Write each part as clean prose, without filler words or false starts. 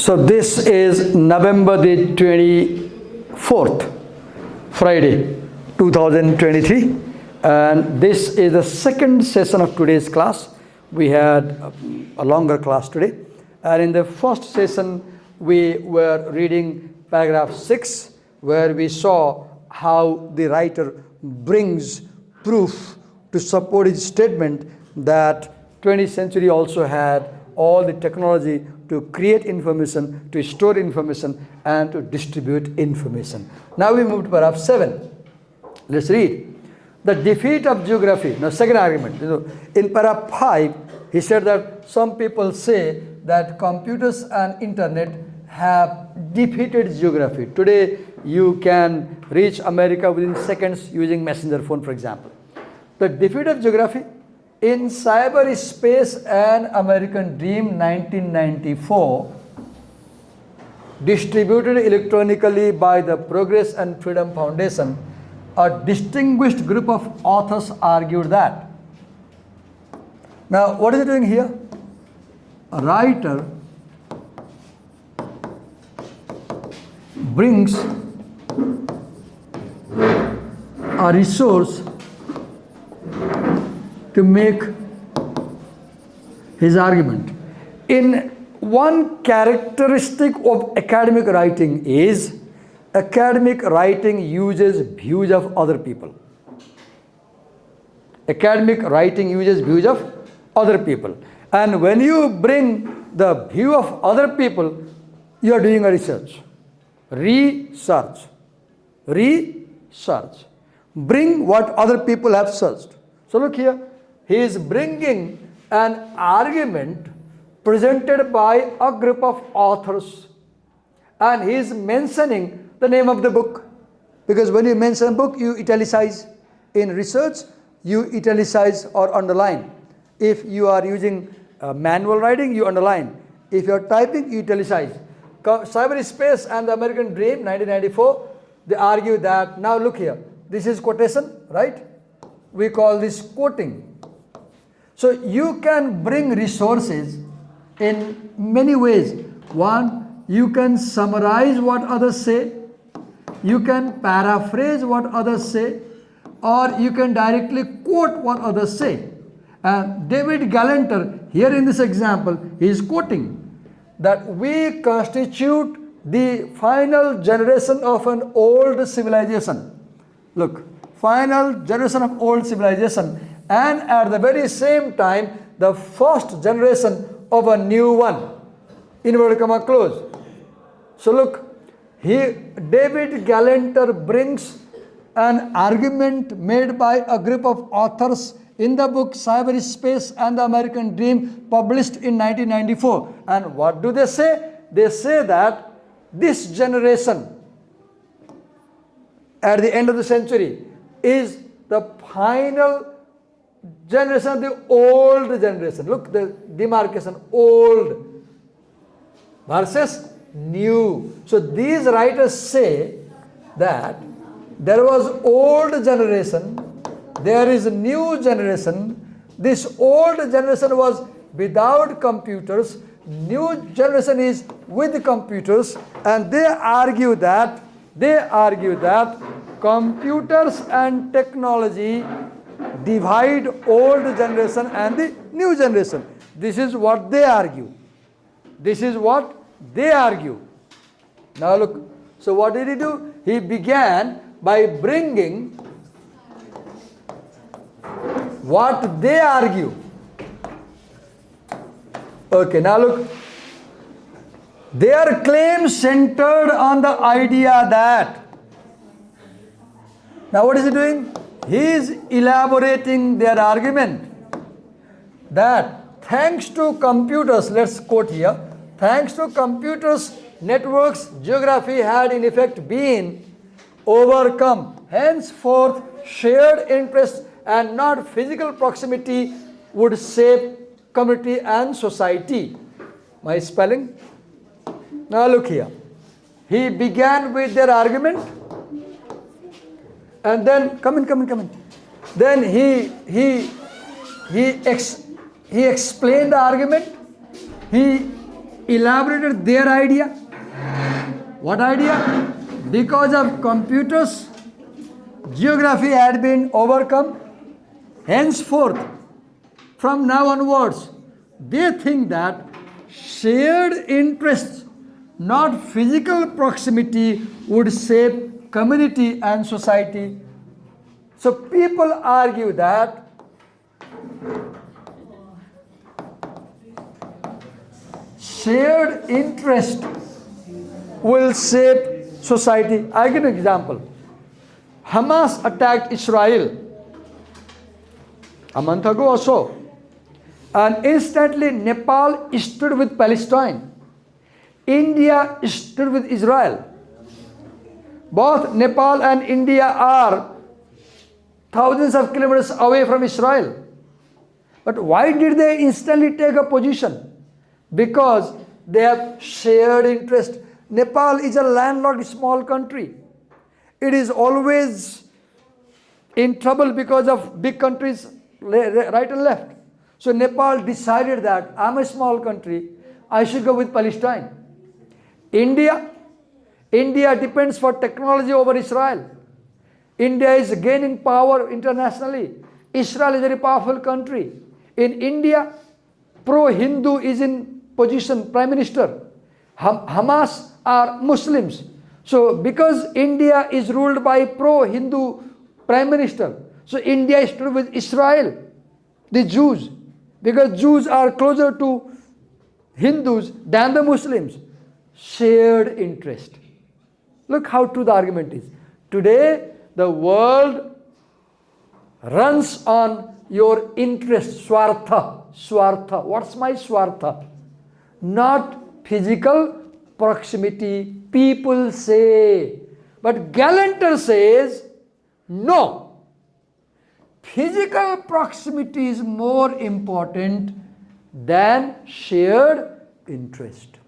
So this is November the 24th, Friday, 2023, and this is the second session of today's class. We had a longer class today, and in the first session we were reading paragraph 6, where we saw how the writer brings proof to support his statement that 20th century also had all the technology to create information, to store information, and to distribute information. Now we move to paragraph 7. Let's read. The defeat of geography. Now, second argument. In paragraph 5, he said that some people say that computers and internet have defeated geography. Today, you can reach America within seconds using messenger phone, for example. The defeat of geography. In Cyberspace and American Dream 1994, distributed electronically by the Progress and Freedom Foundation, a distinguished group of authors argued that. Now, what is he doing here? A writer brings a resource to make his argument. In one characteristic of academic writing is academic writing uses views of other people. Academic writing uses views of other people. And when you bring the view of other people, you are doing a research. Research. Bring what other people have searched. So look here. He is bringing an argument presented by a group of authors, and he is mentioning the name of the book, because when you mention a book, you italicize. In research, you italicize or underline. If you are using manual writing, you underline. If you are typing, you italicize. Cyberspace and the American Dream 1994, they argue that, now look here, this is quotation, right? We call this quoting. So you can bring resources in many ways. One, you can summarize what others say, you can paraphrase what others say, or you can directly quote what others say. David Galanter, here in this example, he is quoting that we constitute the final generation of an old civilization. Look, final generation of old civilization, and at the very same time, the first generation of a new one. Inverted comma close. So look, David Galanter brings an argument made by a group of authors in the book Cyberspace and the American Dream, published in 1994. And what do they say? They say that this generation, at the end of the century, is the final generation of the old generation. Look, the demarcation, old versus new. So these writers say that there was old generation, there is a new generation. This old generation was without computers, new generation is with computers, and they argue that computers and technology divide old generation and the new generation. This is what they argue. Now look, so what did he do? He began by bringing what they argue. Okay, now look, their claim centered on the idea that, now what is he doing? He is elaborating their argument that thanks to computers, let's quote here, thanks to computers, networks, geography had in effect been overcome. Henceforth, shared interests and not physical proximity would shape community and society. My spelling? Now look here. He began with their argument, and then come in. Then he explained the argument. He elaborated their idea. What idea? Because of computers, geography had been overcome. Henceforth, from now onwards, they think that shared interests, not physical proximity, would shape community and society. So people argue that shared interest will shape society. I give an example. Hamas attacked Israel a month ago or so, and instantly Nepal stood with Palestine. India stood with Israel. Both Nepal and India are thousands of kilometers away from Israel. But why did they instantly take a position? Because they have shared interest. Nepal is a landlocked small country. It is always in trouble because of big countries right and left. So Nepal decided that I'm a small country, I should go with Palestine. India depends for technology over Israel. India is gaining power internationally. Israel is a very powerful country. In India, pro-Hindu is in position, prime minister. Hamas are Muslims. So because India is ruled by pro-Hindu prime minister, so India stood with Israel, the Jews, because Jews are closer to Hindus than the Muslims. Shared interest. Look how true the argument is. Today, the world runs on your interest, swartha. What's my swartha? Not physical proximity, people say. But Galanter says, no. Physical proximity is more important than shared interest.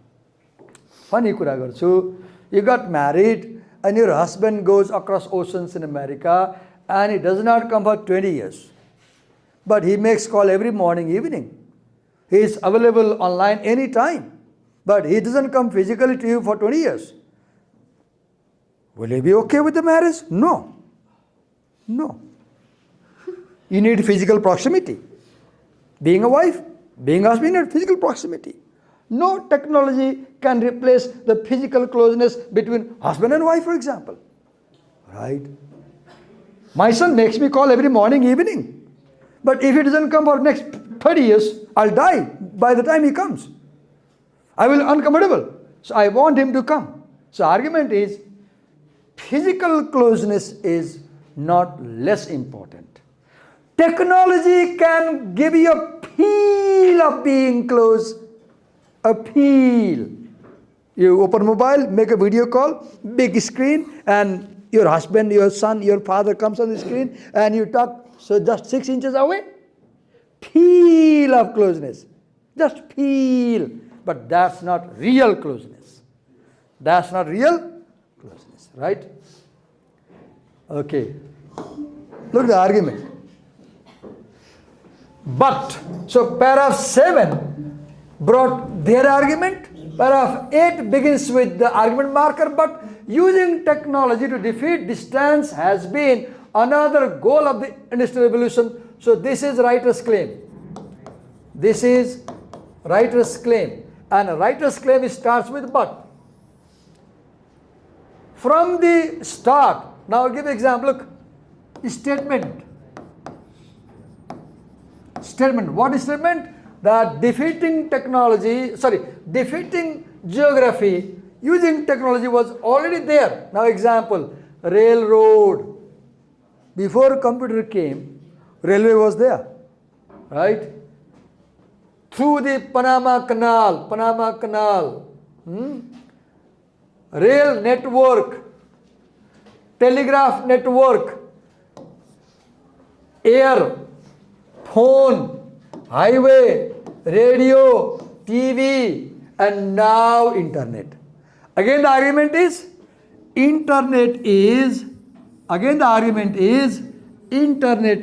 Funny कुरा गर्छु. You got married and your husband goes across oceans in America and he does not come for 20 years. But he makes call every morning, evening. He is available online anytime. But he doesn't come physically to you for 20 years. Will you be okay with the marriage? No. No. You need physical proximity. Being a wife, being a husband, you need physical proximity. No technology can replace the physical closeness between husband and wife, for example. Right? My son makes me call every morning, evening. But if he doesn't come for next 30 years, I'll die by the time he comes. I will be uncomfortable. So I want him to come. So argument is, physical closeness is not less important. Technology can give you a feel of being close. A feel. You open mobile, make a video call, big screen, and your husband, your son, your father comes on the screen, and you talk, so just 6 inches away. Feel of closeness. Just feel. But that's not real closeness. That's not real closeness, right? Okay. Look at the argument. But, so paragraph 7 brought their argument. Paragraph 8 begins with the argument marker, but using technology to defeat distance has been another goal of the Industrial Revolution. So this is writer's claim. This is writer's claim. And a writer's claim starts with but. From the start, now I'll give an example. Look, statement. Statement. What is statement? That defeating geography using technology was already there. Now example, railroad. Before computer came, railway was there, right? Through the Panama Canal, rail network, telegraph network, air, phone, highway, radio, TV, and now internet. Again the argument is, internet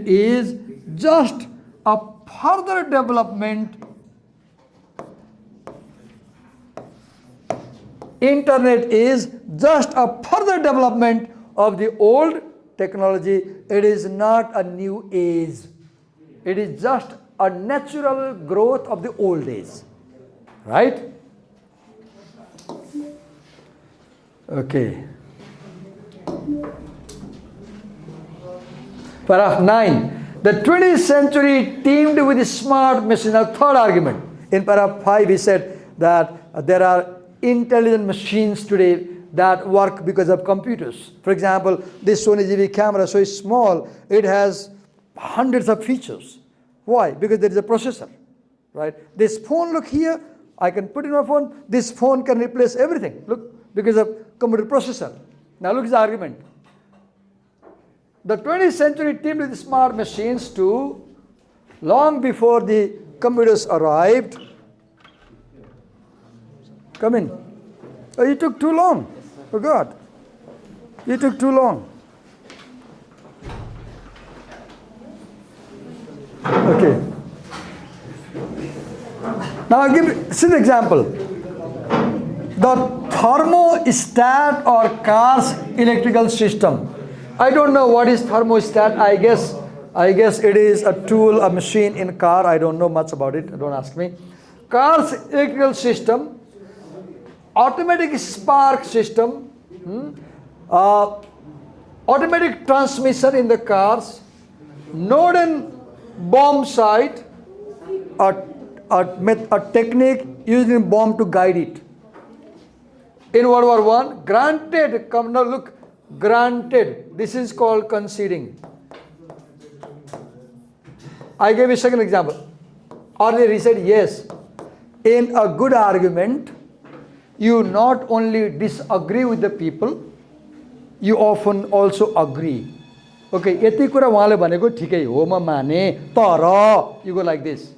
is just a further development Internet is just a further development of the old technology. It is not a new age. It is just a natural growth of the old age. Right? Okay. Paragraph 9. The 20th century teamed with smart machines. Now, third argument. In paragraph 5, he said that there are intelligent machines today that work because of computers. For example, this Sony GV camera, so it's small, it has hundreds of features. Why? Because there is a processor, right? This phone, look here, I can put in my phone, this phone can replace everything. Look, because of computer processor. Now look at the argument. The 20th century teamed with smart machines too, long before the computers arrived. Come in. Oh, you took too long. Oh God. You took too long. Okay. Now see the example. The thermostat or car's electrical system. I don't know what is thermostat. I guess it is a tool, a machine in car. I don't know much about it. Don't ask me. Car's electrical system, automatic spark system, automatic transmission in the cars, node and bomb sight, a technique used in bomb to guide it. In World War I, granted, come now look, granted, this is called conceding. I gave you a second example. Earlier he said yes. In a good argument, you not only disagree with the people, you often also agree. Okay, यति कुरा उहाँले भनेको ठिकै हो म माने तर you go like this.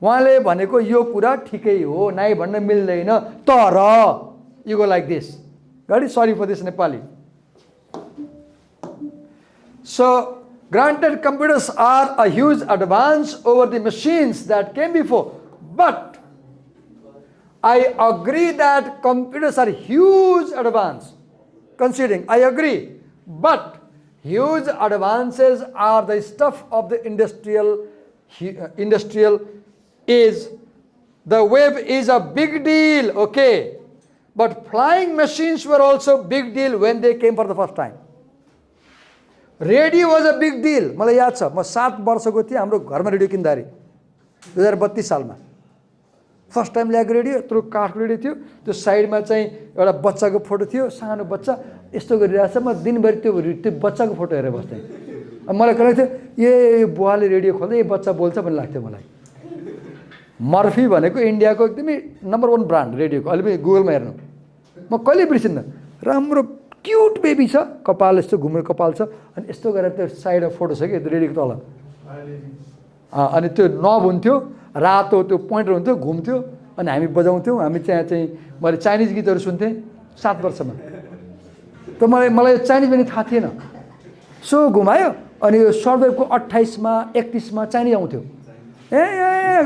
उहाँले भनेको यो कुरा ठिकै हो नाइ भन्न मिल्दैन तर you go like this. Got it? Sorry for this Nepali. So, granted computers are a huge advance over the machines that came before, but I agree that computers are huge advance. Considering, I agree, but huge advances are the stuff of the industrial age. The web is a big deal, okay, but flying machines were also big deal when they came for the first time. Radio was a big deal. मलाई याद छ म 7 वर्षको थिएँ हाम्रो घरमा radio किन्दाखेरि 2032 सालमा फर्स्ट टाइम ल्याएको रेडियो त्यो काठको रेडियो थियो त्यो साइडमा चाहिँ एउटा बच्चाको फोटो थियो सानो बच्चा यस्तो गरिरहेछ म दिनभरि त्यो बच्चाको फोटो हेरेर बस्थेँ अब मलाई कहिले थियो ए बुवाले रेडियो खोल्दै ए बच्चा बोल्छ भन्ने लाग्थ्यो मलाई मर्फी भनेको इन्डियाको एकदमै नम्बर 1 ब्रान्ड रेडियोको अहिले पनि गुगलमा हेर्नु म कहिले बिर्सिन्न राम्रो क्यूट बेबी छ कपाल यस्तो घुमेर कपाल छ अनि यस्तो गरेर त्यो साइडमा फोटो छ कि रेडियोको तल अनि त्यो नब हुन्थ्यो रातो त्यो पोइन्टर हुन्थ्यो घुम्थ्यो अनि हामी बजाउँथ्यौँ हामी चाहिँ मैले चाइनिज गीतहरू सुन्थेँ 7 वर्षमा त मलाई चाइनिज पनि थाहा थिएन सो घुमायो अनि यो सर्भरको 28 मा 31 मा चाइनिज आउँथ्यो ए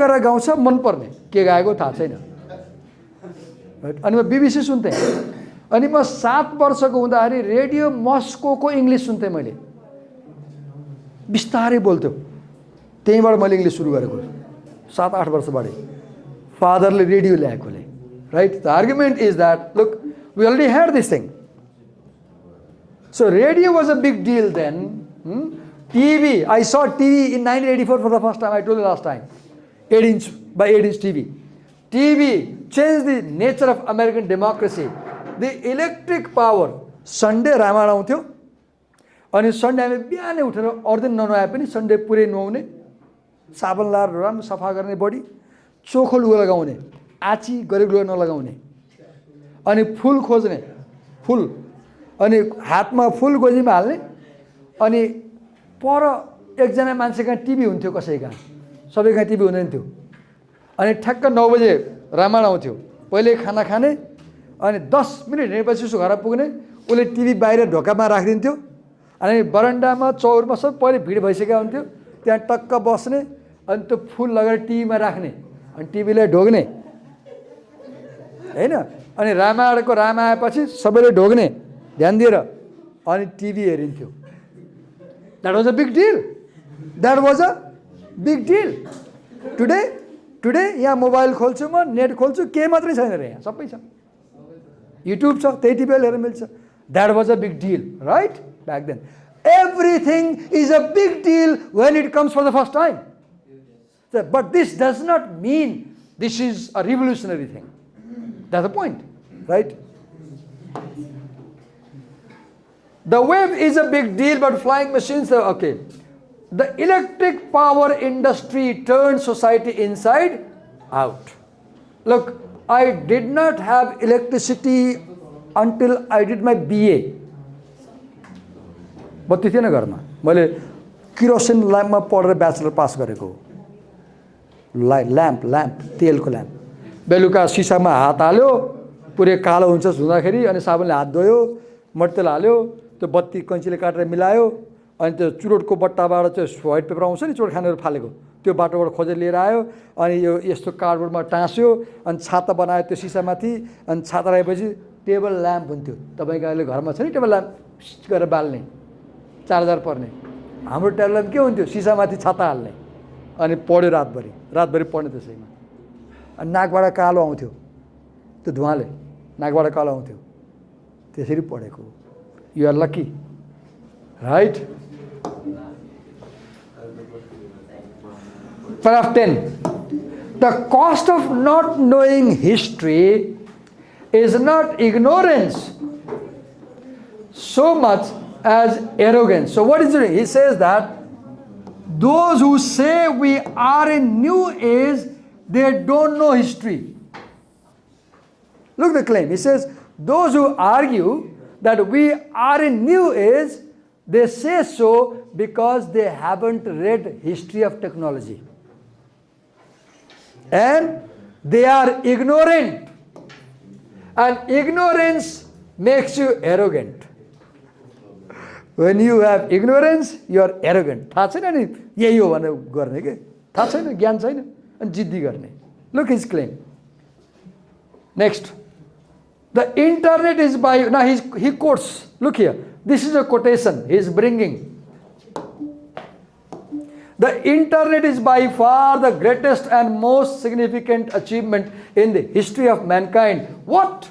गरेर गाउँछ मनपर्ने के गाएको थाहा छैन अनि म बीबीसी सुन्थेँ अनि म 7 वर्षको हुँदाखेरि रेडियो मस्कोको इङ्ग्लिस सुन्थेँ मैले बिस्तारै बोल्थ्यो त्यहीँबाट मैले इङ्ग्लिस सुरु गरेको 7-8 वर्षबाटै फादरले रेडियो ल्याएकोले right the argument is that look we already had this thing so radio was a big deal then TV I saw TV in 1984 for the first time I told you last time 8 inch by 8 inch TV changed the nature of American democracy the electric power Sunday Ramayan आउँथ्यो अनि Sunday हामी बिहानै उठेर अरू दिन ननुहाए पनि Sunday पुरै नुहाउने साबुन लाएर राम्रो सफा गर्ने बडी चोखो लुगा लगाउने आची गरेको लुगा नलगाउने अनि फुल खोज्ने फुल अनि हातमा फुल गोजीमा हाल्ने अनि पर एकजना मान्छेको टिभी हुन्थ्यो कसैका सबैका टिभी हुँदैन थियो अनि ठ्याक्क 9 बजे रामायण आउँथ्यो पहिले खाना खाने अनि 10 मिनेट हिँडेपछि उसको घर पुग्ने उसले टिभी बाहिर ढोकामा राखिदिन्थ्यो अनि बरन्डामा चौरमा सब पहिले भिड भइसकेको हुन्थ्यो त्यहाँ टक्क बस्ने अनि त्यो फुल लगेर टिभीमा राख्ने अनि टिभीलाई ढोग्ने हैन अनि रामायणको राम आएपछि सबैले ढोग्ने ध्यान दिएर अनि टिभी हेरिन्थ्यो. That was a big deal. That was a big deal. Today यहाँ मोबाइल खोल्छु म, नेट खोल्छु, के मात्रै छैन रे, यहाँ सबै छ, युट्युब छ, त्यही टिपेर हेरेर मिल्छ. That was a big deal, right? Back then everything is a big deal when it comes for the first time. But this does not mean this is a revolutionary thing. That's the point, right? The wave is a big deal, but flying machines are okay. The electric power industry turned society inside out. Look, I did not have electricity until I did my BA. बत्ती थिएन घरमा. मैले kerosene ल्याम्पमा पढेर bachelor पास गरेको. Lamp तेलको lamp. बेलुका सिसामा हात हाल्यो, पुरै कालो हुन्छ धुँदाखेरि, अनि साबुनले हात धोयो, मट्टीतेल हाल्यो, त्यो बत्ती कैँचीले काटेर मिलायो, अनि त्यो चुरोटको बट्टाबाट चाहिँ व्हाइट पेपर आउँछ नि चुरोट खानेहरू फालेको, त्यो बाटोबाट खोजेर लिएर आयो, अनि यो यस्तो कार्डबोर्डमा टाँस्यो, अनि छाता बनायो त्यो सिसामाथि, अनि छाता लगाएपछि टेबल ल्याम्प हुन्थ्यो. तपाईँको अहिले घरमा छ नि टेबल ल्याम्प गरेर बाल्ने, 4000 पर्ने. हाम्रो टेबल ल्याम्प के हुन्थ्यो? सिसामाथि छाता हाल्ने, अनि पढ्यो रातभरि पढ्ने त्यसैमा. अनि नाकबाट कालो आउँथ्यो, त्यो धुवाँले नाकबाट कालो आउँथ्यो, त्यसरी पढेको. You are lucky, right? Paragraph 10. The cost of not knowing history is not ignorance so much as arrogance. So what is it? He says that those who say we are in new age, they don't know history. Look at the claim. He says those who argue that we are in new age, they say so because they haven't read history of technology. And they are ignorant. And ignorance makes you arrogant. When you have ignorance, you are arrogant. थाहा छैन नि यही हो भनेर गर्ने के, थाहा छैन, ज्ञान छैन, अनि जिद्दी गर्ने. Look his claim. Next. The internet is by, now he quotes, look here, this is a quotation he is bringing. The internet is by far the greatest and most significant achievement in the history of mankind. What?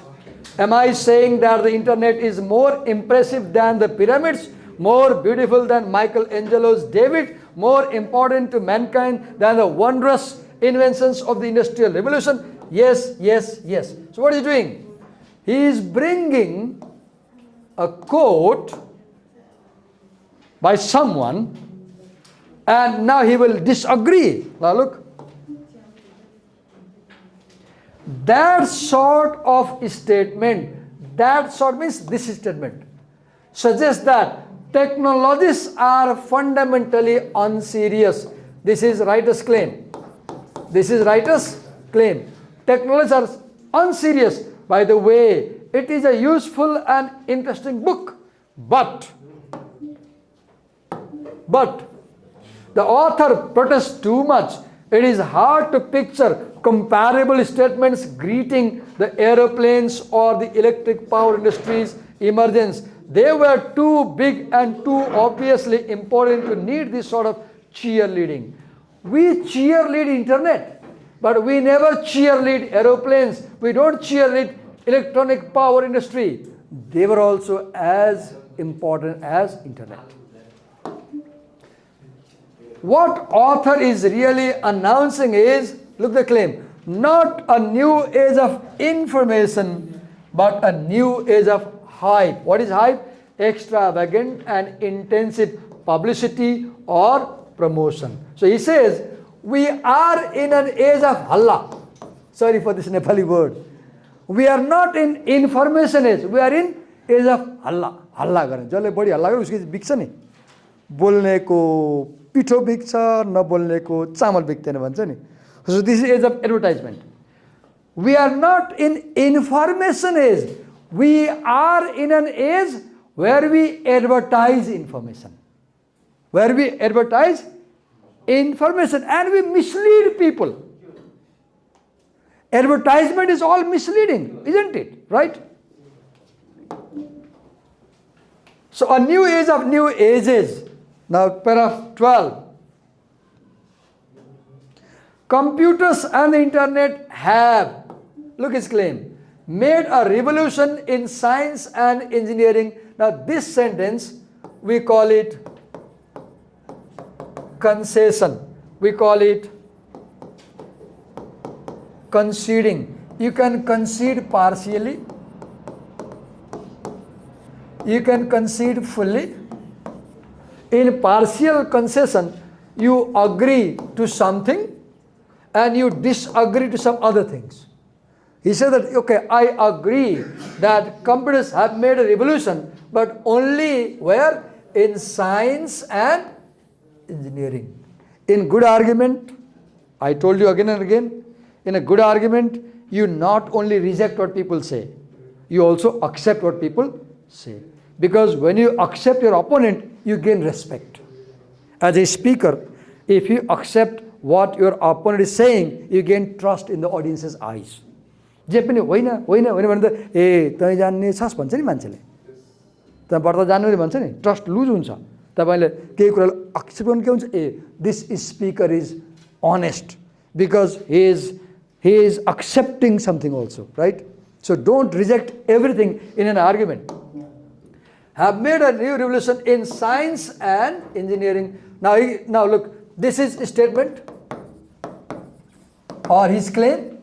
Am I saying that the internet is more impressive than the pyramids, more beautiful than Michelangelo's David, more important to mankind than the wondrous inventions of the Industrial Revolution? Yes, yes, yes. So what is he doing? He is bringing a quote by someone, and now he will disagree. Now look. That sort of statement, that sort means this statement, suggests that technologies are fundamentally unserious. This is writer's claim. This is writer's claim. Technologies are unserious. By the way, it is a useful and interesting book. But the author protests too much. It is hard to picture comparable statements greeting the aeroplanes or the electric power industry's emergence. They were too big and too obviously important to need this sort of cheerleading. We cheerlead internet, but we never cheerlead aeroplanes. We don't cheerlead electronic power industry. They were also as important as internet. What author is really announcing is, look the claim, not a new age of information, but a new age of hype. What is hype? Extravagant and intensive publicity or promotion. So he says, we are in an age of halla. Sorry for this Nepali word. We are not in information age. We are in age of halla. Halla गर्ने जसले बढी हल्ला गर्छ उसको बिक्छ नि, बोल्नेको पिठो बिक्छ, नबोल्नेको चामल बिक्दैन भन्छ नि. So this is age of advertisement. We are not in information age. We are in an age where we advertise information. Where we advertise information and we mislead people. Advertisement is all misleading, isn't it? Right? So a new age of new ages. Now paragraph 12. Computers and the internet have, look his claim, made a revolution in science and engineering. Now this sentence, we call it concession. We call it conceding. You can concede partially. You can concede fully. In partial concession, you agree to something and you disagree to some other things. He said that, okay, I agree that computers have made a revolution, but only where? In science and engineering. In good argument, I told you again and again, in a good argument, you not only reject what people say, you also accept what people say. Because when you accept your opponent, you gain respect. As a speaker, if you accept what your opponent is saying, you gain trust in the audience's eyes. जे पनि होइन होइन होइन भने त ए तँ जान्ने छस् भन्छ नि मान्छेले, तँ बढ्दा जान्नु नि भन्छ नि, ट्रस्ट लुज हुन्छ। तपाईँले केही कुरालाई एक्सेप्ट गर्नु के हुन्छ, uh this speaker is honest because he is accepting something also, right? So don't reject everything in an argument. Have made a new revolution in science and engineering. Now look, this is a statement or his claim,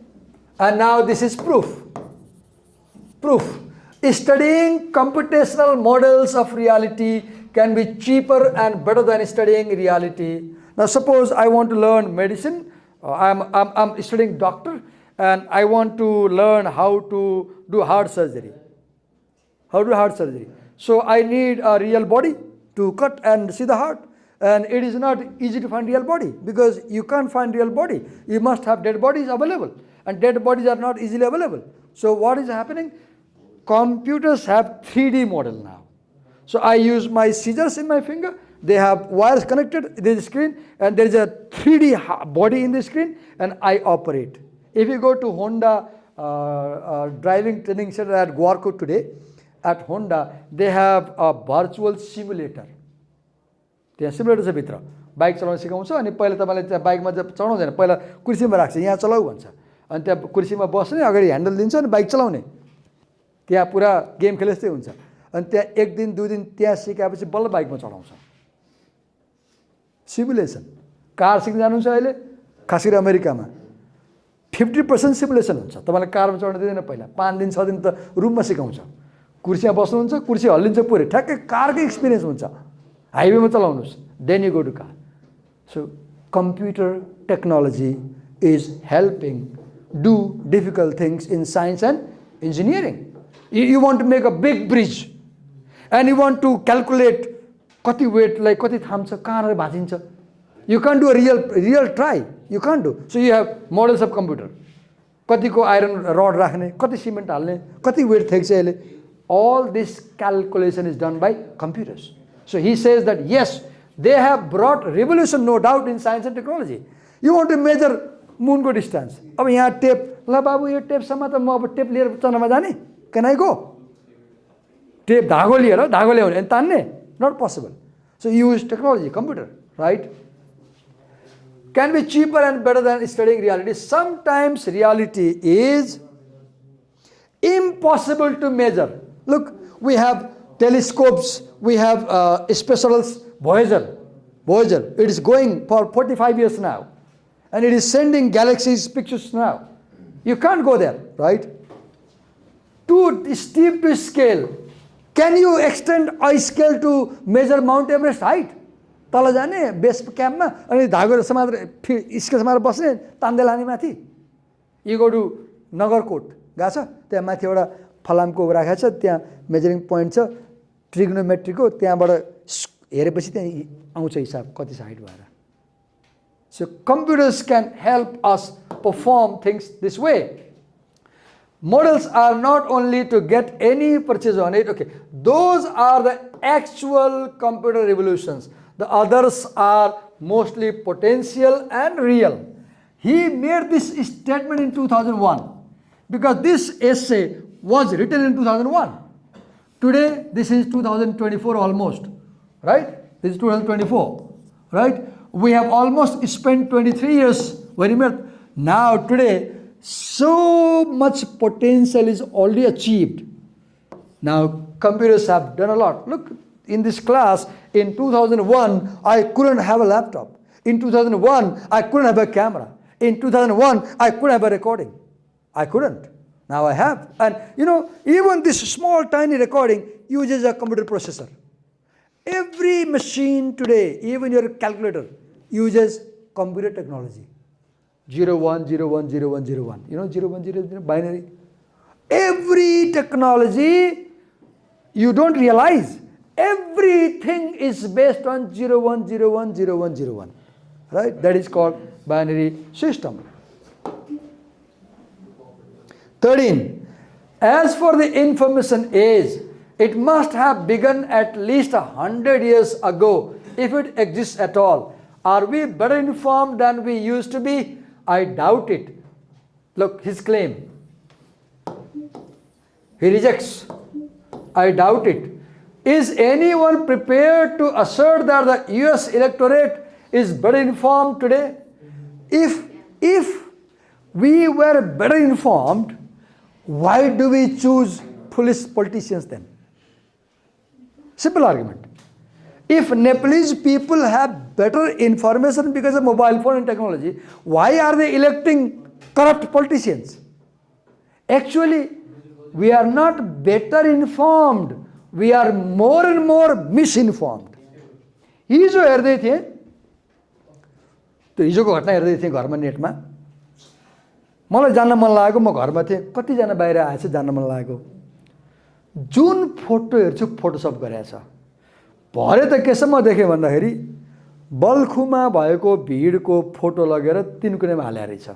and now this is proof. Proof. Studying computational models of reality can be cheaper and better than studying reality. Now suppose I want to learn medicine, I'm studying doctor, and I want to learn how to do heart surgery. How to do heart surgery. So I need a real body to cut and see the heart. And it is not easy to find real body because you can't find real body. You must have dead bodies available. And dead bodies are not easily available. So what is happening? Computers have 3D model now. So I use my scissors in my finger. They have wires connected. There is a screen and there is a 3D body in the screen and I operate. If you go to Honda driving training center at Guarco today, at Honda, they have a virtual simulator. त्यहाँ simulator छ भित्र, bike चलाउन सिकाउँछ अनि पहिला तपाईँले त्यहाँ बाइकमा चढाउँदैन, पहिला कुर्सीमा राख्छ, यहाँ चलाऊ भन्छ अनि त्यहाँ कुर्सीमा बस्ने अगाडि ह्यान्डल दिन्छ अनि बाइक चलाउने, त्यहाँ पुरा गेम खेले जस्तै हुन्छ अनि त्यहाँ एक दिन दुई दिन त्यहाँ सिकाएपछि बल्ल बाइकमा चढाउँछ। सिमुलेसन। कार सिक्न जानुहुन्छ अहिले खास गरी अमेरिकामा 50% सिमुलेसन हुन्छ। तपाईँलाई कारमा चढ्न दिँदैन, पहिला 5 दिन 6 दिन त रुममा सिकाउँछ, कुर्सीमा बस्नुहुन्छ, कुर्सी हल्लिन्छ पुरै ठ्याक्कै कारकै एक्सपिरियन्स हुन्छ, हाइवेमा चलाउनुहोस्, then you go to car. So computer technology is helping do difficult things in science and engineering. You want to make a big bridge and you want to calculate कति वेटलाई कति थाम्छ, कहाँनिर भाँचिन्छ, you can't do a real try, you can't do. So you have models of computer, कतिको iron rod राख्ने, कति cement हाल्ने, कति वेट थ्याक्छ यसले, all this calculation is done by computers. So he says that yes, they have brought revolution no doubt in science and technology. You want to measure moon को distance, अब यहाँ tape, ल बाबु यो टेपसम्म त म अब टेप लिएर चन्द्रमा जाने, can I go? टेप धागो लिएर धागो ल्याउने अनि तान्ने, not possible. So you use technology, computer, right? Can be cheaper and better than studying reality. Sometimes reality is impossible to measure. Look, we have telescopes, we have space shuttles, Voyager, it is going for 45 years now. And it is sending galaxies pictures now. You can't go there, right? Too steep to scale. Can you extend a scale to measure Mount Everest height? तल जाने base क्याम्पमा अनि धागो समातेर scale समातेर बस्ने, तान्दै लाने माथि। You go to Nagarkot गएको छ, त्यहाँ माथि एउटा फलामको राखेको छ, त्यहाँ मेजरिङ पोइन्ट छ ट्रिग्नोमेट्रीको, त्यहाँबाट हेरेपछि त्यहाँ आउँछ हिसाब कति छ हाइट भएर। So computers can help us perform things this way. Models are not only to get any purchase on it, okay, those are the actual computer revolutions. The others are mostly potential and real. He made this statement in 2001 because this essay was written in 2001. Today, this is 2024 almost, right? This is 2024, right? We have almost spent 23 years when we met. Now, today, so much potential is already achieved. Now, computers have done a lot. Look, in this class, in 2001, I couldn't have a laptop. In 2001, I couldn't have a camera. In 2001, I couldn't have a recording. I couldn't. Now I have. And even this small tiny recording uses a computer processor. Every machine today, even your calculator, uses computer technology. 01010101. 0100 binary. Every technology, you don't realize, everything is based on 01010101. Right? That is called binary system. 13. As for the information age, it must have begun at least 100 years ago, if it exists at all. Are we better informed than we used to be? I doubt it. Look, his claim. He rejects. I doubt it. Is anyone prepared to assert that the US electorate is better informed today? If we were better informed, why do we choose foolish politicians then? Simple argument. If Nepalese people have better information because of mobile phone and technology, why are they electing corrupt politicians? Actually, we are not better informed. We are more and more misinformed. हिजो हेर्दै थिएँ, त्यो हिजोको घटना हेर्दै थिएँ घरमा नेटमा. मलाई जान्न मन लागेको, म घरमा थिएँ, कतिजना बाहिर आएछ जान्न मन लागेको. जुन फोटो हेर्छु फोटोसप गरेछ. भरे त केसम्म देखेँ भन्दाखेरि बल्खुमा भएको भिडको फोटो लगेर तिनकुनेमा हाले रहेछ.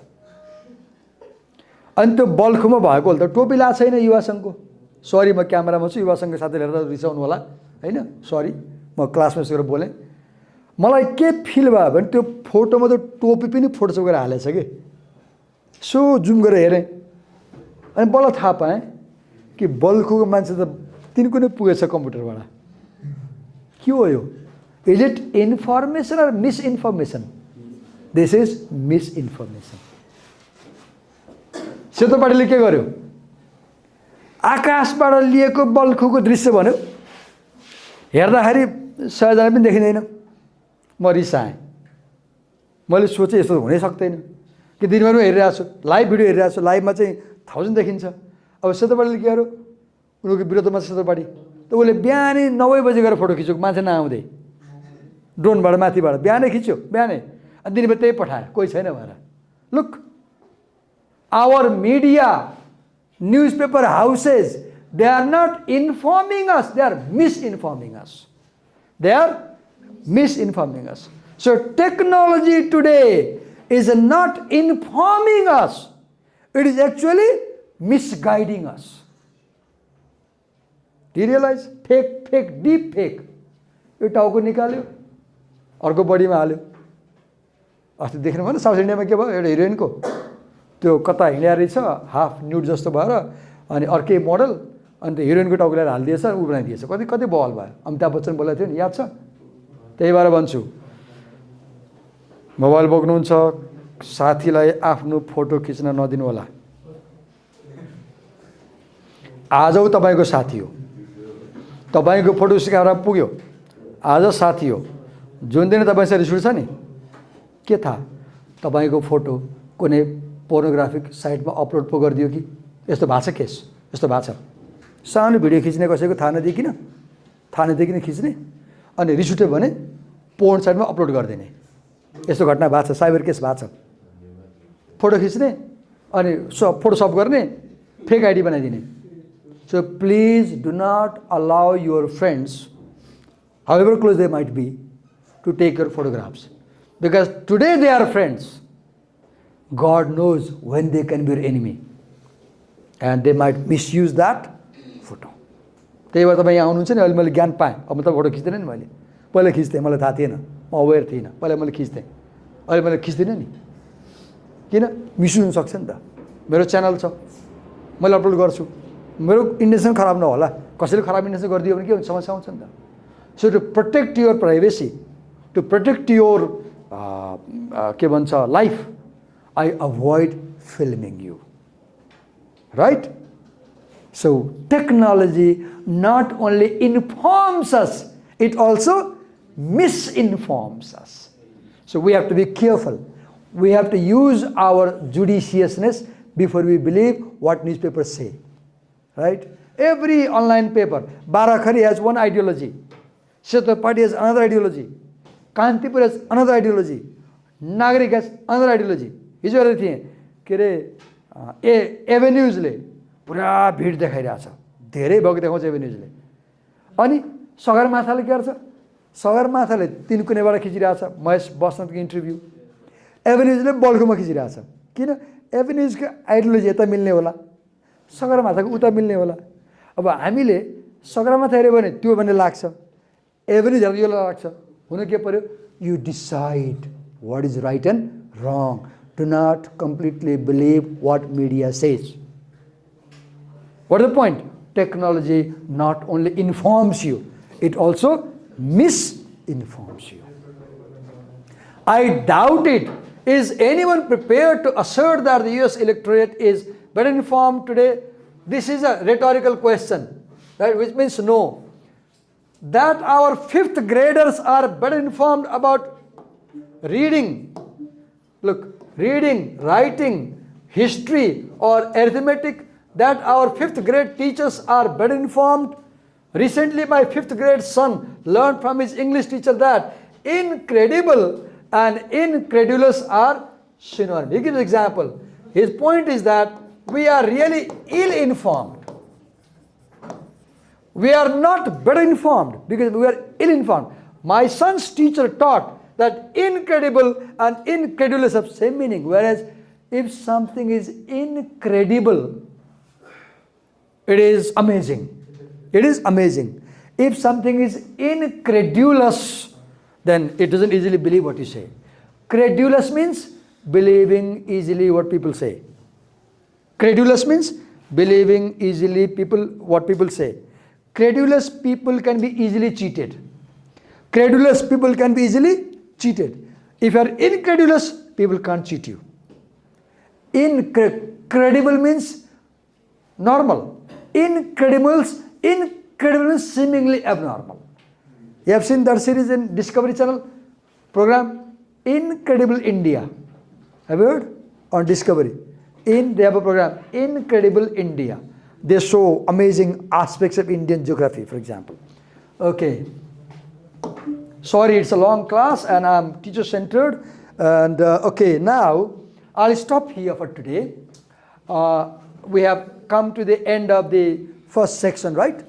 अनि त्यो बल्खुमा भएको त टोपी लाएको छैन युवा सङ्घको. सरी, म क्यामेरामा छु, युवा सङ्घको साथीले हेरेर रिसाउनु होला हैन, सरी, म क्लासमा गएर बोलेँ. मलाई के फिल भयो भने त्यो फोटोमा त टोपी पनि फोटोसप गरेर हालेछ कि. सो जुम गरेर हेरेँ अनि बल्ल थाहा पाएँ कि बल्खुको मान्छे त तिनकुने पुगेछ कम्प्युटरबाट. के हो यो? Is it information or misinformation? This is misinformation. सेतो पार्टीले के गर्यो? आकाशबाट लिएको बल्खुको दृश्य भन्यो. हेर्दाखेरि 100 जना पनि देखिँदैन. म रिसाएँ. मैले सोचेँ यस्तो हुनै सक्दैन कि दिनभरि हेरिरहेको छु, लाइभ भिडियो हेरिरहेको छु, लाइभमा चाहिँ 1000 देखिन्छ. अब सेतो पार्टीले के गर्यो? उनीहरूको विरोधमा सेतो पार्टी त उसले बिहानै 9 बजे गएर फोटो खिच्यो, मान्छे नआउँदै, ड्रोनबाट माथिबाट बिहानै खिच्यो, बिहानै. अनि दिनभरि त्यही पठायो, कोही छैन भनेर. Look, our media, newspaper houses, they are not informing us, they are misinforming us. They are misinforming us. So technology today is not informing us, it is actually misguiding us. Do you realize? Fake, deep fake. यो टाउको निकाल्यो, अर्को बडीमा हाल्यो. अस्ति देख्नु भएन south इन्डियामा के भयो? एउटा हिरोइनको त्यो कता हिँड्या रहेछ, हाफ न्युड जस्तो भएर, अनि अर्कै मोडल, अनि त्यो हिरोइनको टाउको ल्याएर हालिदिएछ, ऊ बनाइदिएछ. कति बवाल भयो. अमिताभ बच्चन बोलेको थियो नि, याद छ? त्यही भएर भन्छु, मोबाइल बोक्नुहुन्छ, साथीलाई आफ्नो फोटो खिच्न नदिनु होला. आज ऊ तपाईँको साथी हो, तपाईँको फोटो सिकाएर पुग्यो, आज साथी हो. जुन दिन तपाईँसँग रिस उठ्छ नि, के थाहा तपाईँको फोटो कुनै पोर्नोग्राफिक साइटमा अपलोड पो गरिदियो कि? यस्तो भएको छ केस, यस्तो भएको छ. सानो भिडियो खिच्ने कसैको थाहा नदिइकन खिच्ने, अनि रिस उठ्यो भने पोर्न साइटमा अपलोड गरिदिने. यस्तो घटना भएको छ, साइबर केस भएको छ. फोटो खिच्ने अनि फोटोसप गर्ने, फेक आइडी बनाइदिने. So please do not allow your friends, however close they might be, to take your photographs. Because today they are friends. God knows when they can be your enemy. And they might misuse that photo. त्यही भएर तपाईँ यहाँ आउनुहुन्छ नि, अहिले मैले ज्ञान पाएँ. अब म त फोटो खिच्दैन नि, मैले पहिला खिच्थेँ, मलाई थाहा थिएन, म अवेर थिइनँ. पहिला मैले खिच्थेँ, अहिले मैले खिच्दिनँ नि. किन मिसयुज हुनसक्छ नि त। मेरो च्यानल छ, मैले अपलोड गर्छु, मेरो इन्टेन्सन खराब नहोला, कसैले खराब इन्टेन्सन गरिदियो भने के हुन्छ, समस्या आउँछ नि त। So to protect your privacy, to protect your के भन्छ life, I avoid filming you, right? So technology not only informs us, it also misinforms us. So we have to be careful. We have to use our judiciousness before we believe what newspapers say, right? Every online paper, Barakhari has one ideology, Shetapati has another ideology, Kantipur has another ideology, Nagarik has another ideology. हिजो हेरेको थिएँ के अरे एभेन्युजले पुरा भिड देखाइरहेछ, धेरै भएको देखाउँछ एभेन्युजले। अनि सगरमाथाले के गर्छ, सगरमाथाले तिनकुनेबाट खिचिरहेछ महेश बस्नेतको इन्टरभ्यू, एभेन्युजले बल्कुमा खिचिरहेछ। किन? एभेन्युजको आइडियोलोजी यता मिल्ने होला, सगरमाथाको उता मिल्ने होला। अब हामीले सगरमाथा हेऱ्यो भने त्यो भन्ने लाग्छ, एभेन्युज हेर्दा यो लाग्छ। हुनु के पर्यो, यु decide what is right and रङ. Do not completely believe what media says. What is the point? Technology not only informs you, it also misinforms you. I doubt it. Is anyone prepared to assert that the US electorate is better informed today? This is a rhetorical question, right? Which means no. That our 5th graders are better informed about reading. Look, reading, writing, history or arithmetic, that our 5th grade teachers are better informed. Recently my 5th grade son learned from his English teacher that incredible and incredulous are synonyms. He gives an example. His point is that we are really ill-informed. We are not better informed because we are ill-informed. My son's teacher taught that incredible and incredulous have same meaning, whereas if something is incredible, it is amazing. It is amazing. If something is incredulous, then it doesn't easily believe what you say. Credulous means believing easily what people say. Credulous means believing easily what people say. Credulous people can be easily cheated. Credulous people can be easily cheated. If you are incredulous, people can't cheat you. Incredible means normal. Incredible means seemingly abnormal. You have seen that series in Discovery Channel program, Incredible India. Have you heard? On Discovery. They have a program, Incredible India. They show amazing aspects of Indian geography, for example. Okay. Sorry, it's a long class and I'm teacher-centered. And okay, now I'll stop here for today. We have come to the end of the first section, right?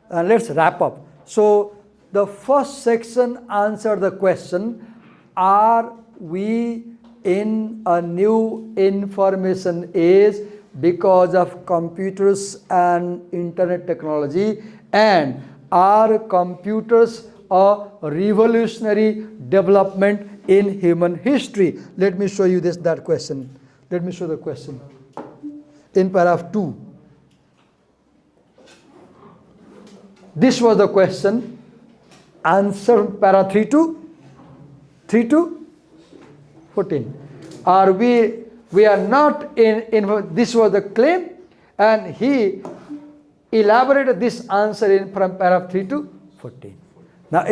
And let's wrap up. So the first section answered the question, are we in a new information age because of computers and internet technology? And are computers a revolutionary development in human history? Let me show you that question. Let me show the question in paragraph 2. This was the question. Answer paragraph 3 to 14. Are we are not in this was the claim, and he elaborated this answer from paragraph 3 to 14. Now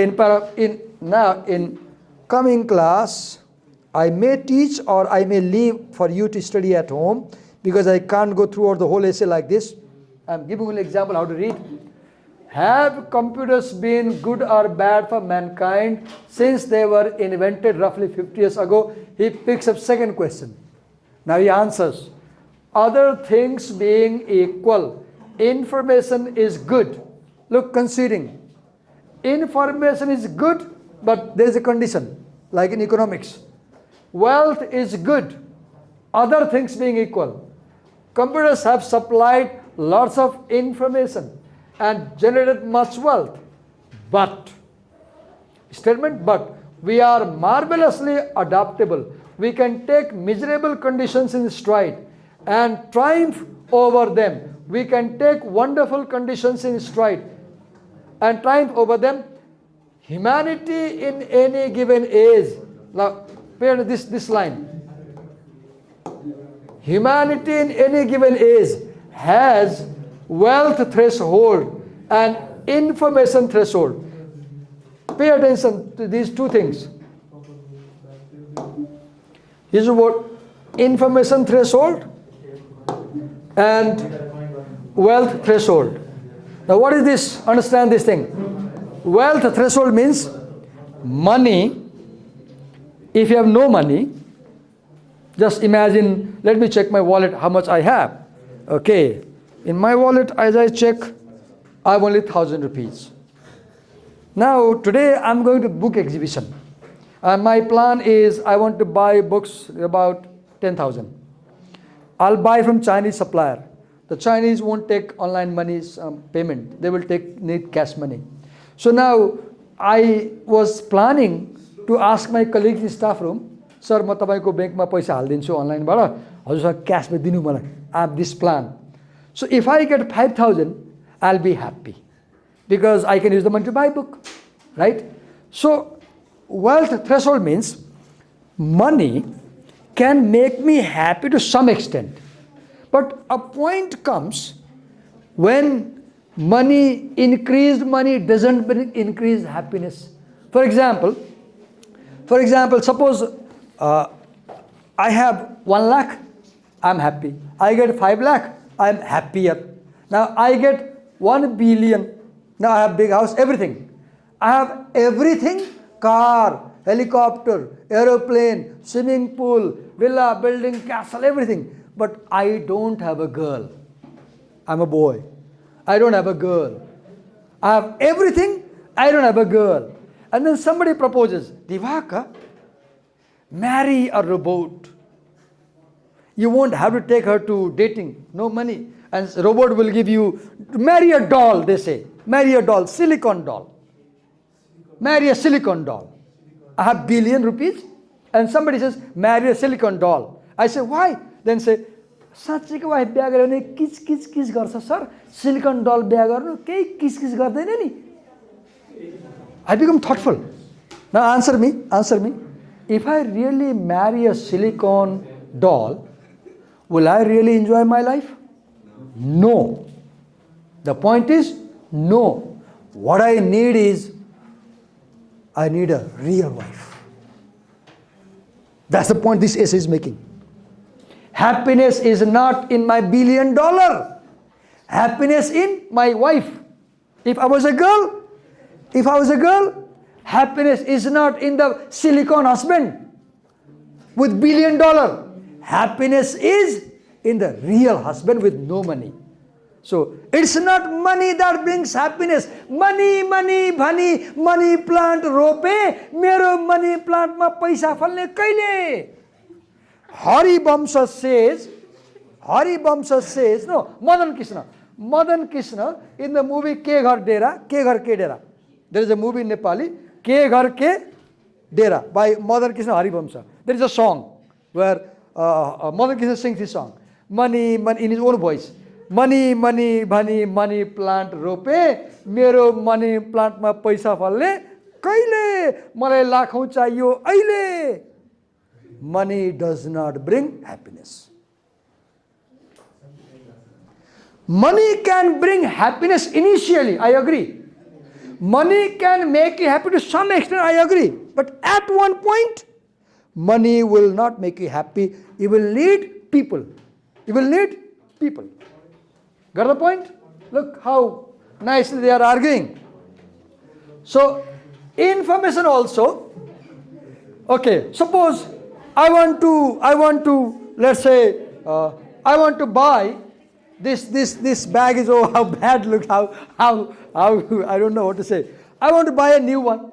in coming class, I may teach or I may leave for you to study at home because I can't go throughout the whole essay like this. I'm giving you an example how to read. Have computers been good or bad for mankind since they were invented roughly 50 years ago? He picks up second question. Now he answers, other things being equal, information is good. Look, considering information is good, but there is a condition, like in economics. Wealth is good, other things being equal. Computers have supplied lots of information and generated much wealth. But, statement, but we are marvelously adaptable. We can take miserable conditions in stride and triumph over them. We can take wonderful conditions in stride and triumph over them. Humanity in any given age. Now, pay attention this line. Humanity in any given age has wealth threshold and information threshold. Pay attention to these two things. This is what information threshold and wealth threshold. Now what is this? Understand this thing. Wealth threshold means money. If you have no money, just imagine, let me check my wallet how much I have. Okay, in my wallet as I check, I have only 1,000 rupees. Now today I'm going to book exhibition. And my plan is I want to buy books about 10,000. I'll buy from Chinese supplier. The Chinese won't take online money payment. They will need cash money. So now I was planning to ask my colleagues in staff room, sir, म तपाईको बैंकमा पैसा हाल्दिन्छु अनलाइनबाट, हजुरसँग क्याशमा दिनु मलाई. I have this plan. So if I get 5,000, I'll be happy because I can use the money to buy a book, right? So wealth threshold means money can make me happy to some extent. But a point comes when increased money doesn't bring increased happiness. For example, suppose I have 1 lakh, I'm happy. I get 5 lakh, I'm happier. Now I get 1 billion. Now I have big house, everything. I have everything, car, helicopter, aeroplane, swimming pool, villa, building, castle, everything. But I don't have a girl. I'm a boy. I don't have a girl. I have everything, I don't have a girl. And then somebody proposes, Divaka, marry a robot. You won't have to take her to dating, no money. And robot will give you, marry a doll, they say. Marry a doll, silicon doll. Marry a silicon doll. I have billion rupees. And somebody says, marry a silicon doll. I say, why? Then say, साँच्चीको wife बिहा गर्यो भने किच गर्छ sir, silicon डल बिहा गर्नु केही किच गर्दैन नि. I become thoughtful. Now answer me. If I really marry a silicon doll, will I really enjoy my life? No. The point is, no. What I need is, I need a real wife. That's the point this essay is making. Happiness is not in my $1 billion. Happiness in my wife. If I was a girl, happiness is not in the silicon husband with $1 billion. Happiness is in the real husband with no money. So it's not money that brings happiness. Money plant rope. Mero money plant ma paisa falne kaile. Haribamsa says, no, Madan Krishna in the movie Ke Ghar Ke Dera. There is a movie in Nepali, Ke Ghar Ke Dera by Madan Krishna Haribamsa. There is a song where Madan Krishna sings this song. Money in his own voice. Money plant rope. Mero money plant ma paisa falne kaile. Malai lakhau chahiyo aile. Money does not bring happiness. Money can bring happiness initially, I agree. Money can make you happy to some extent, I agree. But at one point, money will not make you happy. You will need people. Got the point? Look how nicely they are arguing. So, information also. Okay, suppose I want to, let's say, I want to buy this bag is, oh, how bad, look, how, I don't know what to say. I want to buy a new one.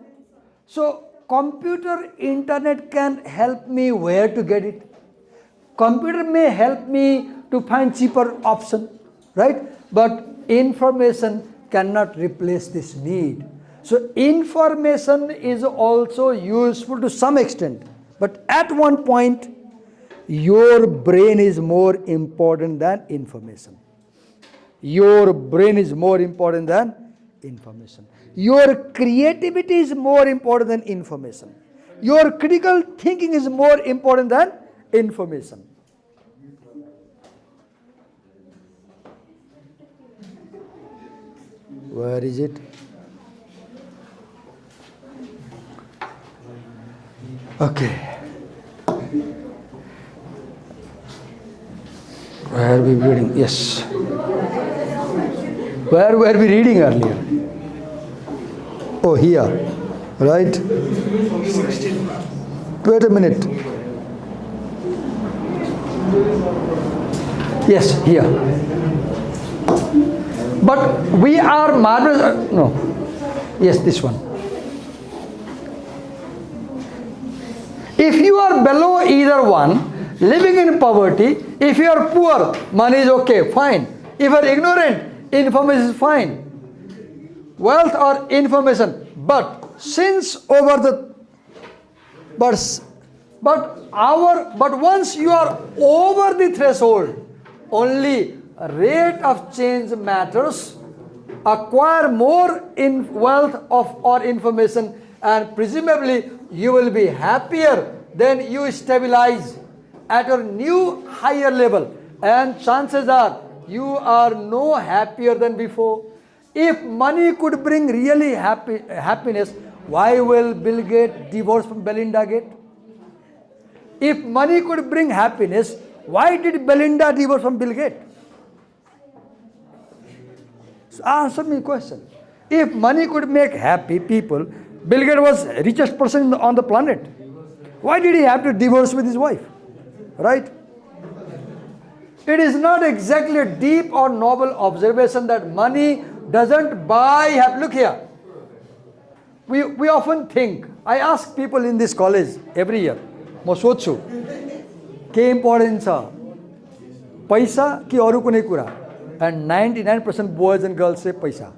So, computer, internet can help me where to get it. Computer may help me to find cheaper option, right? But information cannot replace this need. So, information is also useful to some extent. But at one point, your brain is more important than information. Your brain is more important than information. Your creativity is more important than information. Your critical thinking is more important than information. Where is it? Okay. Where are we reading? Yes. Where were we reading earlier? Oh, here. Right? Wait a minute. Yes, here. But we are marvelous. No. Yes, this one. If you are below either one, living in poverty, if you are poor, money is okay, fine. If you are ignorant, information is fine. Wealth or information. But since over the but once you are over the threshold, only rate of change matters. Acquire more in wealth of or information, and presumably you will be happier. Then you stabilize at a new higher level, and chances are you are no happier than before. If money could bring really happiness, why will Bill Gates divorce from Belinda Gates? If money could bring happiness, why did Belinda divorce from Bill Gates? So answer me a question. If money could make happy people, Bill Gates was the richest person on the planet. Why did he have to divorce with his wife? Right? It is not exactly a deep or noble observation that money doesn't buy happiness. Look here. We often think, I ask people in this college every year, म सोध्छु के important छ पैसा कि अरू कुनै कुरा, and 99% boys and girls say paisa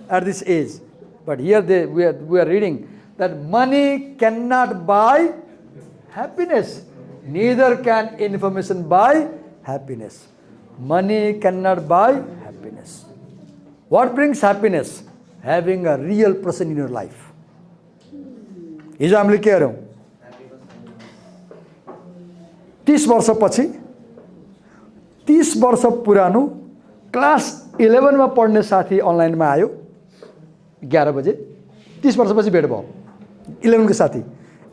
at this age. But here we are reading that money cannot buy happiness. Neither can information buy happiness. Money cannot buy happiness. What brings happiness? Having a real person in your life. हिजो हामीले के गर्यौं 30 वर्षपछि 30 वर्ष पुरानो class 11 मा पढ्ने साथी अनलाइनमा आयो 11 बजे 30 वर्षपछि भेट भयो 11 को साथी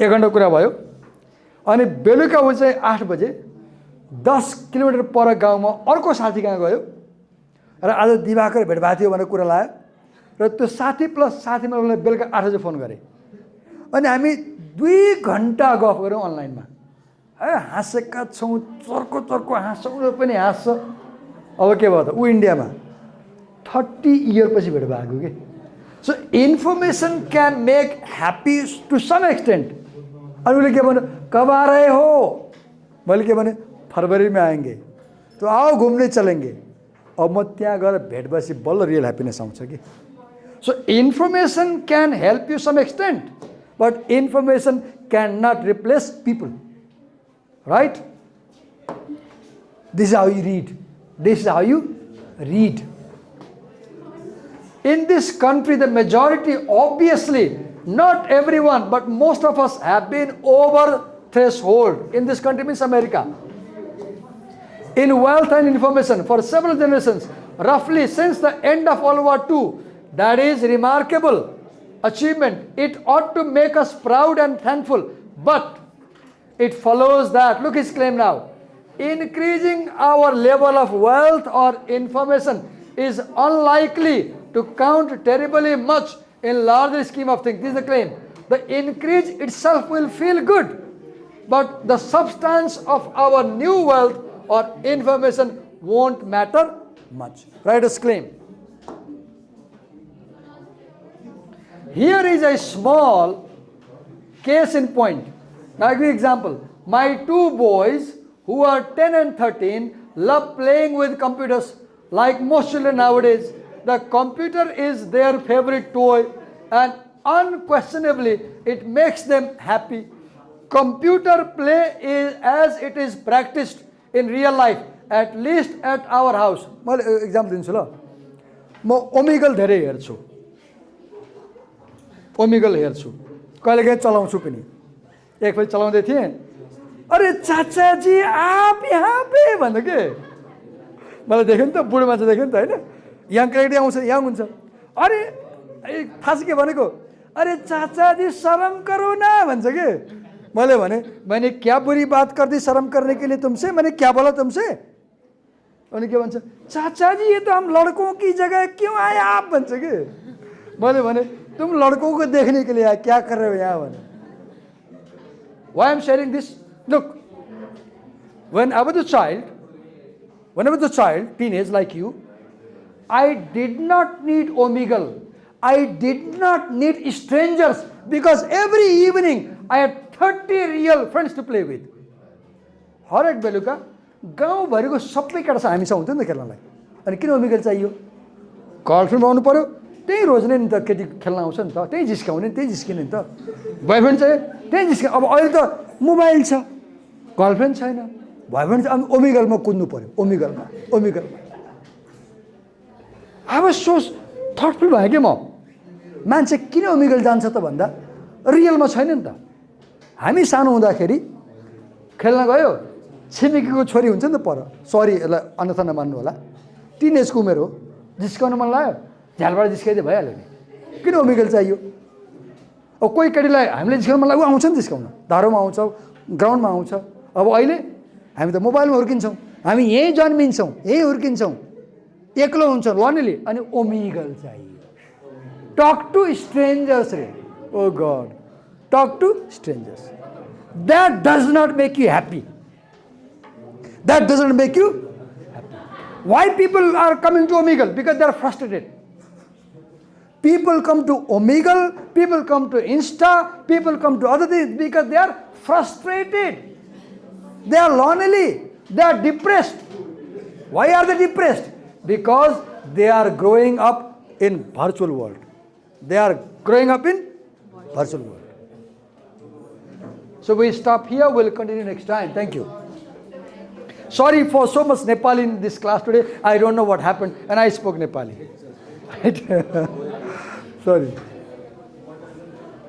1 घण्टा कुरा भयो अनि बेलुका उ चाहिँ 8 बजे 10 किलोमिटर पर गाउँमा अर्को साथी कहाँ गयो र आज दिवाकर भेट भएको थियो भनेर कुरा लायो र त्यो साथी प्लस साथीमा उसले बेलुका 8 बजे फोन गरे अनि हामी 2 घण्टा गफ गर्यौं अनलाइनमा हाँसेका छौं चर्को चर्को हाँसौँ पनि हाँस्छ अब के भयो त उ इन्डियामा 30 इयर पछि भेट भएको के so information can make happy to some extent अनि उसले के भन्यो कब आ रहे हो मैले के भने फरवरी में आएंगे तो आओ घुम्ने चलेंगे अब म त्यहाँ गएर भेट बसी बल्ल रियल ह्याप्पिनेस आउँछ कि so information can help you some extent but information can not replace people right? This is how you read. This is how you read. In this country, the majority, obviously, not everyone, but most of us have been over threshold. In this country means America. In wealth and information for several generations, roughly since the end of World War II. That is remarkable achievement. It ought to make us proud and thankful. But it follows that, look his claim now, increasing our level of wealth or information is unlikely to count terribly much in larger scheme of things. This is the claim. The increase itself will feel good, but the substance of our new wealth or information won't matter much. Writer's claim. Here is a small case in point. Now, I'll give you an example. My 2 boys who are 10 and 13 love playing with computers like most children nowadays. The computer is their favorite toy and unquestionably it makes them happy. computer play is as it is practiced in real life, at least at our house. मैले example दिन्छु ल. म Omegle धेरै हेर्छु. Omegle हेर्छु. कहिलेकाहीँ चलाउँछु पनि. एकपल्ट चलाउँदै थिएँ. अरे चाचा जी आप यहाँ पे भन्दै के. मलाई देख्यो नि त, बुढो मान्छे देख्यो नि त हैन. यहाँ केटी आउँछ, यहाँ हुन्छ. अरे थाहा छ के भनेको? अरे चाचा जी शर्म करो ना भन्छ के. मैंने क्या बुरी बात कर दी शर्म करने के लिए तुमसे, मैंने क्या बोला तुमसे? अनि के भन्छ, चाचा जी ये तो हम लड़कों की जगह क्यों आए आप भन्छ के. मैले भने तुम लड़कों को देखने के लिए आए, क्या कर रहे हो यहाँ भने. Why I'm sharing this? Look, when I was a child, teenage like you, I did not need Omegle. I did not need strangers, because every evening I had 30 real friends to play with. हरेक बेलुका गाउँभरिको सबै केटासँग हामीसँग हुन्थ्यो नि त खेल्नलाई. अनि किन Omegle चाहियो? गर्लफ्रेन्ड बनाउनु पर्यो, त्यही रोज्ने नि त, केटी खेल्न आउँछ नि त, त्यही जिस्काउने, त्यही जिस्किने नि त. बोयफ्रेन्ड चाहियो, त्यही जिस्किने. अब अहिले त मोबाइल छ, गर्लफ्रेन्ड छैन, बोयफ्रेन्ड छ, अनि ओमेगलमा कुद्नु पर्यो. ओमेगलमा आई वाज सो थटफुल भयो कि म. मान्छे किन ओमेगल जान्छ त भन्दा रियलमा छैन नि त. हामी सानो हुँदाखेरि खेल्न गयो, छिमेकीको छोरी हुन्छ नि त पर, सरी यसलाई अन्यथा नमान्नु होला, टिनेजको उमेर हो, जिस्काउन मन लाग्यो, झ्यालबाट जिस्काइदिए भइहाल्यो नि. किन ओमेगल चाहियो? अब कोही केटीलाई हामीले जिस्काउन मन लाग्यो, आउँछ नि जिस्काउन, धारोमा आउँछ, ग्राउन्डमा आउँछ. अब अहिले हामी त मोबाइलमा हुर्किन्छौँ, हामी यहीँ जन्मिन्छौँ, यहीँ हुर्किन्छौँ, एक्लो हुन्छ लनली. अनि ओमेगल चाहियो. टक टु स्ट्रेन्जर्स रे. ओ God, talk to strangers. That does not make you happy. That doesn't make you happy. Why people are coming to Omegle? Because they are frustrated. People come to Omegle, people come to Insta, people come to other things because they are frustrated. They are lonely. They are depressed. Why are they depressed? Because they are growing up in virtual world. They are growing up in virtual world. So we stop here. We'll continue next time. Thank you. Sorry for so much Nepali in this class today. I don't know what happened, and I spoke Nepali. Sorry.